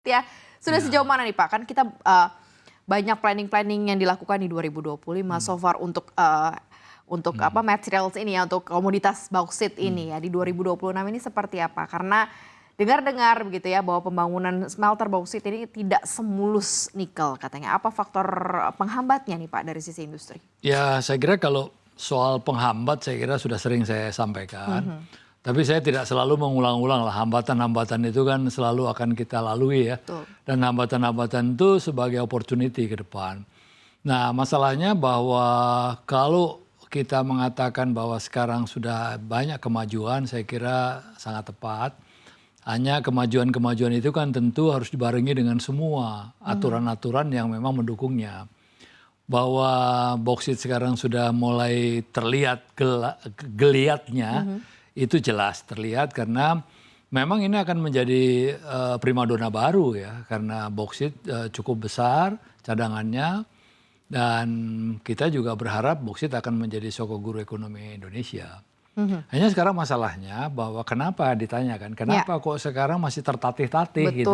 ya. Sudah Ya. sejauh mana nih Pak? Kan kita banyak planning-planning yang dilakukan di 2025 so far untuk materials ini ya, untuk komoditas bauksit ini ya di 2026 ini seperti apa? Karena dengar-dengar begitu ya bahwa pembangunan smelter bauksit ini tidak semulus nikel katanya. Apa faktor penghambatnya nih Pak dari sisi industri? Ya, saya kira kalau soal penghambat saya kira sudah sering saya sampaikan. Tapi saya tidak selalu mengulang-ulang lah, hambatan-hambatan itu kan selalu akan kita lalui ya. Betul. Dan hambatan-hambatan itu sebagai opportunity ke depan. Nah, masalahnya bahwa kalau kita mengatakan bahwa sekarang sudah banyak kemajuan, saya kira sangat tepat. Hanya kemajuan-kemajuan itu kan tentu harus dibarengi dengan semua aturan-aturan yang memang mendukungnya. Bahwa bauksit sekarang sudah mulai terlihat geliatnya, itu jelas terlihat karena memang ini akan menjadi primadona baru ya. Karena bauksit cukup besar cadangannya dan kita juga berharap bauksit akan menjadi sokoguru ekonomi Indonesia. Hanya sekarang masalahnya bahwa kenapa ditanyakan, kenapa kok sekarang masih tertatih-tatih gitu.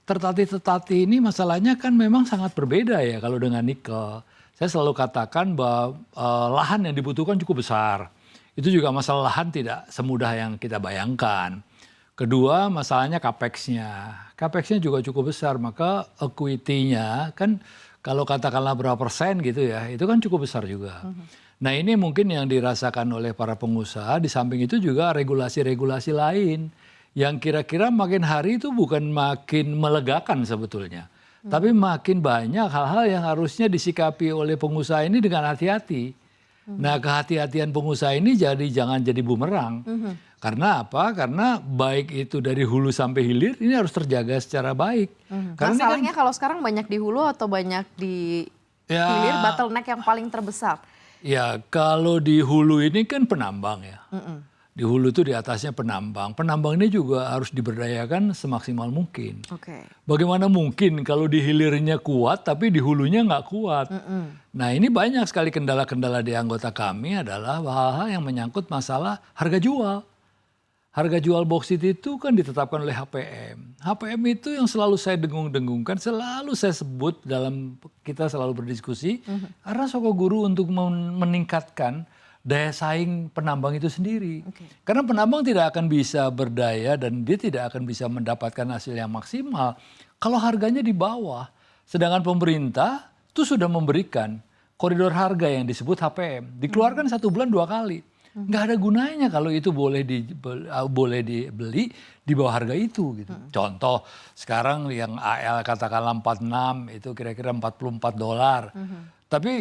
Tertatih-tatih ini masalahnya kan memang sangat berbeda ya kalau dengan nikel. Saya selalu katakan bahwa lahan yang dibutuhkan cukup besar. Itu juga masalah lahan tidak semudah yang kita bayangkan. Kedua masalahnya capex-nya. Capex-nya juga cukup besar, maka equity-nya kan kalau katakanlah berapa persen gitu ya, itu kan cukup besar juga. Nah ini mungkin yang dirasakan oleh para pengusaha, di samping itu juga regulasi-regulasi lain yang kira-kira makin hari itu bukan makin melegakan sebetulnya. Tapi makin banyak hal-hal yang harusnya disikapi oleh pengusaha ini dengan hati-hati. Nah kehati-hatian pengusaha ini jangan jadi bumerang. Karena apa? Karena baik itu dari hulu sampai hilir ini harus terjaga secara baik. Karena masalahnya kalau sekarang banyak di hulu atau banyak di hilir, bottleneck yang paling terbesar? Ya kalau di hulu ini kan penambang ya. Di hulu itu di atasnya penambang. Penambang ini juga harus diberdayakan semaksimal mungkin. Bagaimana mungkin kalau di hilirnya kuat tapi di hulunya nggak kuat. Nah ini banyak sekali kendala-kendala di anggota kami adalah hal-hal yang menyangkut masalah harga jual. Harga jual bauksit itu kan ditetapkan oleh HPM. HPM itu yang selalu saya dengung-dengungkan, selalu saya sebut dalam kita selalu berdiskusi. Karena sokoguru untuk meningkatkan daya saing penambang itu sendiri. Karena penambang tidak akan bisa berdaya dan dia tidak akan bisa mendapatkan hasil yang maksimal kalau harganya di bawah. Sedangkan pemerintah itu sudah memberikan koridor harga yang disebut HPM. Dikeluarkan 1 bulan 2 kali. Nggak ada gunanya kalau itu boleh dibeli di bawah harga itu. Gitu. Contoh sekarang yang AL katakanlah 46 itu kira-kira $44. Tapi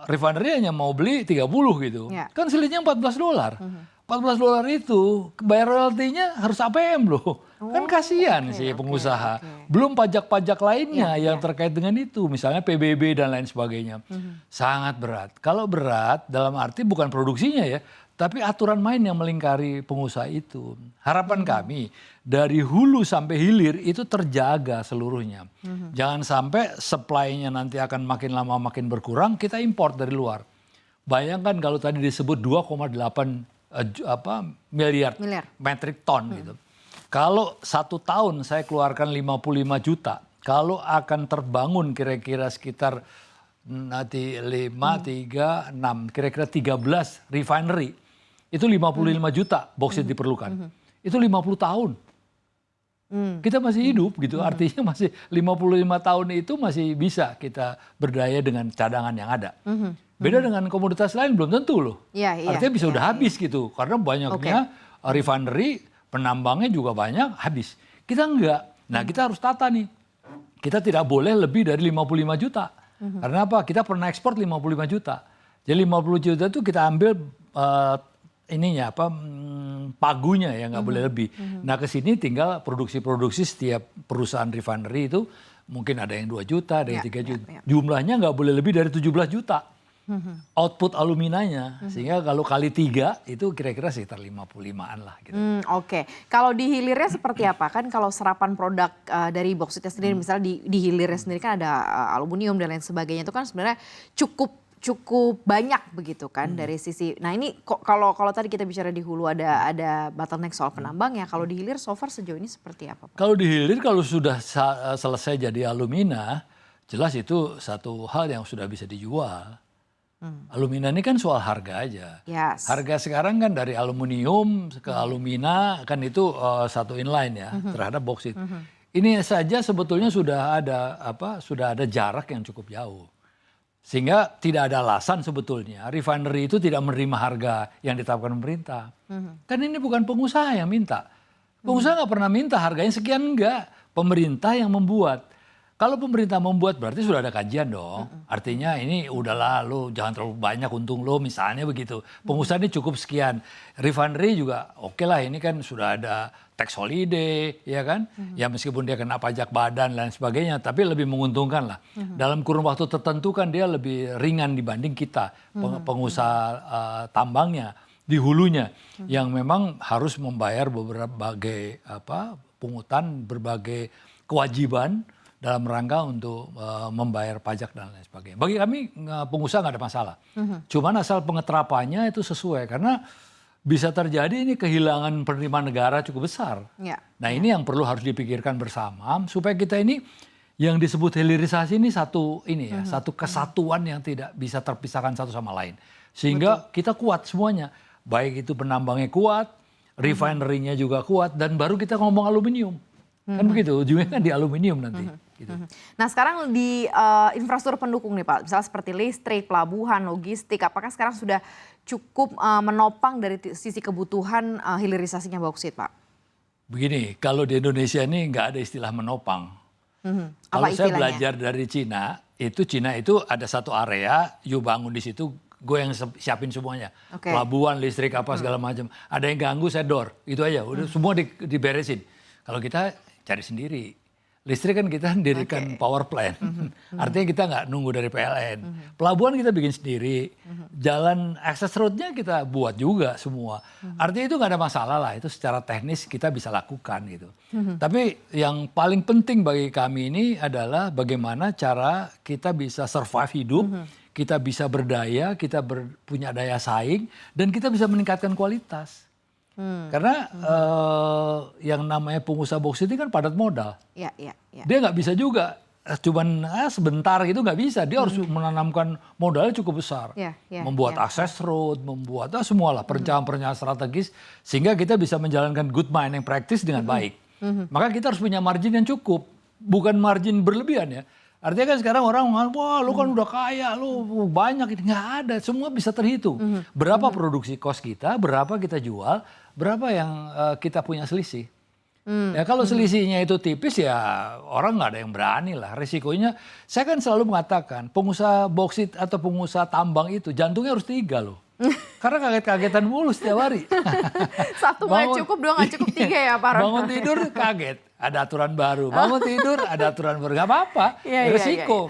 refinery hanya mau beli 30 gitu. Kan selisihnya $14. $14 itu bayar royaltinya harus APM loh. Kan kasihan sih pengusaha. Belum pajak-pajak lainnya yang terkait dengan itu. Misalnya PBB dan lain sebagainya. Sangat berat. Kalau berat dalam arti bukan produksinya ya. Tapi aturan main yang melingkari pengusaha itu. Harapan kami dari hulu sampai hilir itu terjaga seluruhnya. Jangan sampai supply-nya nanti akan makin lama makin berkurang, kita import dari luar. Bayangkan kalau tadi disebut 2,8 miliar metric ton gitu. Kalau 1 tahun saya keluarkan 55 juta, kalau akan terbangun kira-kira sekitar nanti 5, 3, 6, kira-kira 13 refinery. Itu 55 juta bauksit diperlukan. Itu 50 tahun. Kita masih hidup gitu, artinya masih 55 tahun itu masih bisa kita berdaya dengan cadangan yang ada. Beda dengan komoditas lain belum tentu loh. Artinya bisa udah habis gitu, karena banyaknya refinery, penambangnya juga banyak, habis. Kita enggak. Nah kita harus tata nih. Kita tidak boleh lebih dari 55 juta. Karena apa? Kita pernah ekspor 55 juta. Jadi 50 juta itu kita ambil pagunya ya nggak boleh lebih. Nah ke sini tinggal produksi-produksi setiap perusahaan refinery itu mungkin ada yang 2 juta, ada yang 3 juta. Jumlahnya nggak boleh lebih dari 17 juta. Output aluminanya, sehingga kalau kali 3 itu kira-kira sekitar 55-an lah. Gitu. Kalau di hilirnya seperti apa? Kan kalau serapan produk dari bauksit sendiri, misalnya di hilirnya sendiri kan ada aluminium dan lain sebagainya, itu kan sebenarnya cukup banyak begitu kan dari sisi. Nah ini kalau tadi kita bicara di hulu ada bottleneck soal penambang ya. Kalau di hilir so far sejauh ini seperti apa, Pak? Kalau di hilir kalau sudah selesai jadi alumina, jelas itu satu hal yang sudah bisa dijual. Alumina ini kan soal harga aja. Yes. Harga sekarang kan dari aluminium ke alumina kan itu satu inline ya terhadap boksit. Ini saja sebetulnya sudah ada jarak yang cukup jauh. Sehingga tidak ada alasan sebetulnya refinery itu tidak menerima harga yang ditetapkan pemerintah. Kan ini bukan pengusaha yang minta. Pengusaha nggak pernah minta harganya sekian, enggak. Pemerintah yang membuat. Kalau pemerintah membuat berarti sudah ada kajian dong. Artinya ini udahlah lo jangan terlalu banyak untung lo misalnya begitu. Pengusaha ini cukup sekian. Refinery juga oke lah ini kan sudah ada tax holiday ya kan. Ya meskipun dia kena pajak badan dan sebagainya tapi lebih menguntungkan lah. Dalam kurun waktu tertentu kan dia lebih ringan dibanding kita pengusaha tambangnya di hulunya yang memang harus membayar berbagai pungutan berbagai kewajiban dalam rangka untuk membayar pajak dan lain sebagainya. Bagi kami pengusaha nggak ada masalah. Cuman asal pengeterapannya itu sesuai karena bisa terjadi ini kehilangan penerimaan negara cukup besar. Nah ini yang perlu harus dipikirkan bersama supaya kita ini yang disebut hilirisasi ini satu kesatuan yang tidak bisa terpisahkan satu sama lain. Sehingga kita kuat semuanya. Baik itu penambangnya kuat, refinery-nya juga kuat dan baru kita ngomong aluminium. Kan begitu, ujungnya kan di aluminium nanti. Gitu. Nah sekarang di infrastruktur pendukung nih Pak, misalnya seperti listrik, pelabuhan, logistik, apakah sekarang sudah cukup menopang dari sisi kebutuhan hilirisasinya bauksit Pak? Begini, kalau di Indonesia ini nggak ada istilah menopang. Kalau saya belajar dari Cina itu ada satu area, you bangun di situ, gue yang siapin semuanya. Pelabuhan, listrik, apa segala macam. Ada yang ganggu, saya door. Itu aja, udah semua diberesin. Kalau kita cari sendiri. Listrik kan kita dirikan power plant. Artinya kita nggak nunggu dari PLN. Pelabuhan kita bikin sendiri. Jalan access road-nya kita buat juga semua. Artinya itu nggak ada masalah lah. Itu secara teknis kita bisa lakukan gitu. Tapi yang paling penting bagi kami ini adalah bagaimana cara kita bisa survive hidup. Kita bisa berdaya, kita punya daya saing. Dan kita bisa meningkatkan kualitas. Karena yang namanya pengusaha bauksit ini kan padat modal. Dia nggak bisa juga cuman sebentar gitu nggak bisa. Dia harus menanamkan modalnya cukup besar. Membuat access road, membuat semualah perencanaan-perencanaan strategis sehingga kita bisa menjalankan good mining practice dengan baik. Maka kita harus punya margin yang cukup, bukan margin berlebihan ya. Artinya kan sekarang orang ngomong, wah lu kan udah kaya, lu banyak. Nggak ada, semua bisa terhitung. Berapa produksi cost kita, berapa kita jual, berapa yang kita punya selisih. Ya kalau selisihnya itu tipis ya orang nggak ada yang berani lah. Risikonya, saya kan selalu mengatakan pengusaha bauksit atau pengusaha tambang itu jantungnya harus 3 loh. Karena kaget-kagetan mulu setiap hari. Satu nggak cukup, 2 nggak cukup, 3 ya Pak Ron. Bangun tidur kaget, ada aturan baru. Bangun tidur ada aturan baru, nggak apa-apa, resiko.